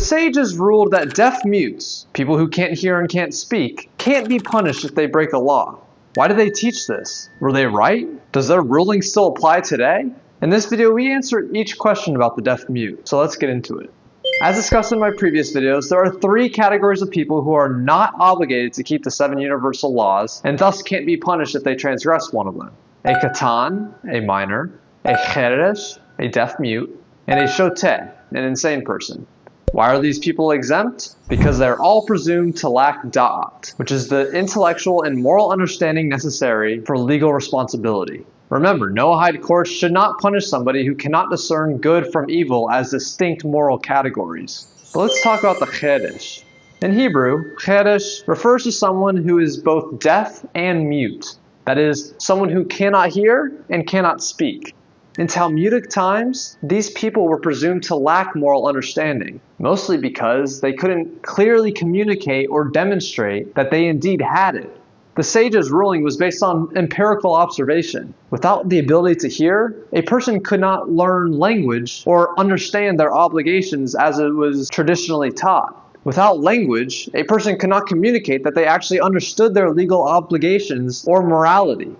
The sages ruled that deaf mutes, people who can't hear and can't speak, can't be punished if they break a law. Why did they teach this? Were they right? Does their ruling still apply today? In this video, we answer each question about the deaf mute, so let's get into it. As discussed in my previous videos, there are three categories of people who are not obligated to keep the 7 universal laws, and thus can't be punished if they transgress one of them. A katan, a minor, a cheresh, a deaf mute, and a shoteh, an insane person. Why are these people exempt? Because they're all presumed to lack da'at, which is the intellectual and moral understanding necessary for legal responsibility. Remember, Noahide courts should not punish somebody who cannot discern good from evil as distinct moral categories. But let's talk about the cheresh. In Hebrew, cheresh refers to someone who is both deaf and mute. That is, someone who cannot hear and cannot speak. In Talmudic times, these people were presumed to lack moral understanding, mostly because they couldn't clearly communicate or demonstrate that they indeed had it. The sages' ruling was based on empirical observation. Without the ability to hear, a person could not learn language or understand their obligations as it was traditionally taught. Without language, a person could not communicate that they actually understood their legal obligations or morality.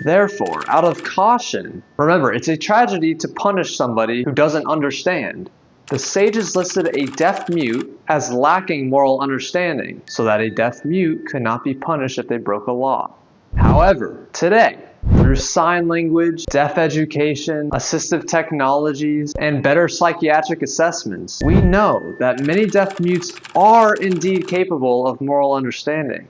Therefore, out of caution, remember, it's a tragedy to punish somebody who doesn't understand. The sages listed a deaf mute as lacking moral understanding, so that a deaf mute could not be punished if they broke a law. However, today, through sign language, deaf education, assistive technologies, and better psychiatric assessments, we know that many deaf mutes are indeed capable of moral understanding.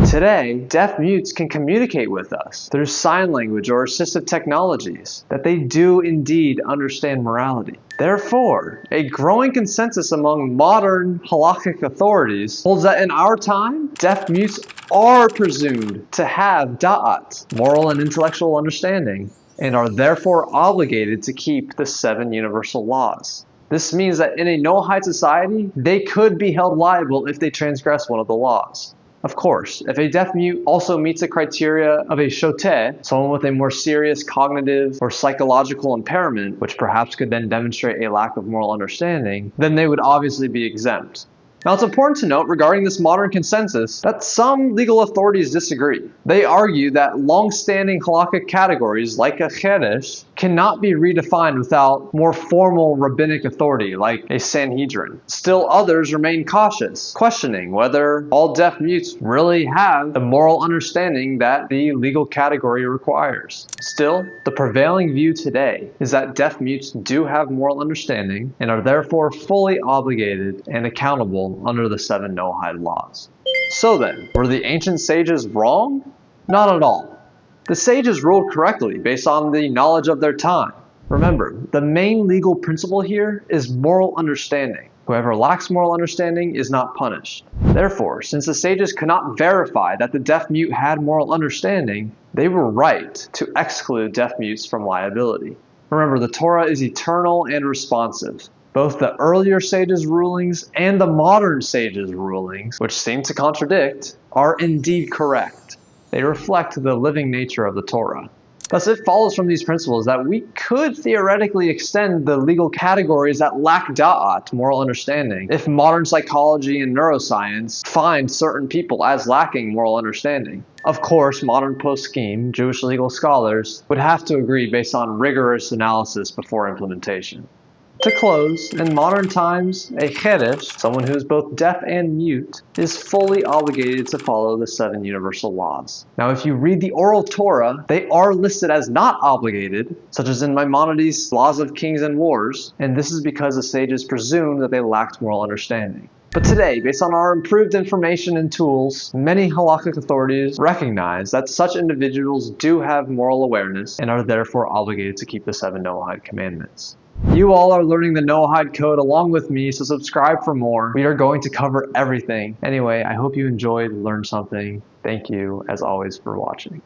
Today, deaf mutes can communicate with us through sign language or assistive technologies that they do indeed understand morality. Therefore, a growing consensus among modern halachic authorities holds that in our time, deaf mutes are presumed to have da'at, moral and intellectual understanding, and are therefore obligated to keep the 7 universal laws. This means that in a Noahide society, they could be held liable if they transgress one of the laws. Of course, if a deaf mute also meets the criteria of a shoteh, someone with a more serious cognitive or psychological impairment, which perhaps could then demonstrate a lack of moral understanding, then they would obviously be exempt. Now, it's important to note regarding this modern consensus that some legal authorities disagree. They argue that long-standing halachic categories like a cheresh cannot be redefined without more formal rabbinic authority like a Sanhedrin. Still, others remain cautious, questioning whether all deaf mutes really have the moral understanding that the legal category requires. Still, the prevailing view today is that deaf mutes do have moral understanding and are therefore fully obligated and accountable under the 7 Noahide Laws. So then, were the ancient sages wrong? Not at all. The sages ruled correctly based on the knowledge of their time. Remember, the main legal principle here is moral understanding. Whoever lacks moral understanding is not punished. Therefore, since the sages could not verify that the deaf mute had moral understanding, they were right to exclude deaf mutes from liability. Remember, the Torah is eternal and responsive. Both the earlier sages' rulings and the modern sages' rulings, which seem to contradict, are indeed correct. They reflect the living nature of the Torah. Thus, it follows from these principles that we could theoretically extend the legal categories that lack da'at, moral understanding, if modern psychology and neuroscience find certain people as lacking moral understanding. Of course, modern poskim, Jewish legal scholars, would have to agree based on rigorous analysis before implementation. To close, in modern times, a cheresh, someone who is both deaf and mute, is fully obligated to follow the 7 universal laws. Now, if you read the oral Torah, they are listed as not obligated, such as in Maimonides' Laws of Kings and Wars, and this is because the sages presumed that they lacked moral understanding. But today, based on our improved information and tools, many halachic authorities recognize that such individuals do have moral awareness and are therefore obligated to keep the 7 Noahide commandments. You all are learning the Noahide code along with me, so subscribe for more. We are going to cover everything. Anyway, I hope you enjoyed, learned something. Thank you, as always, for watching.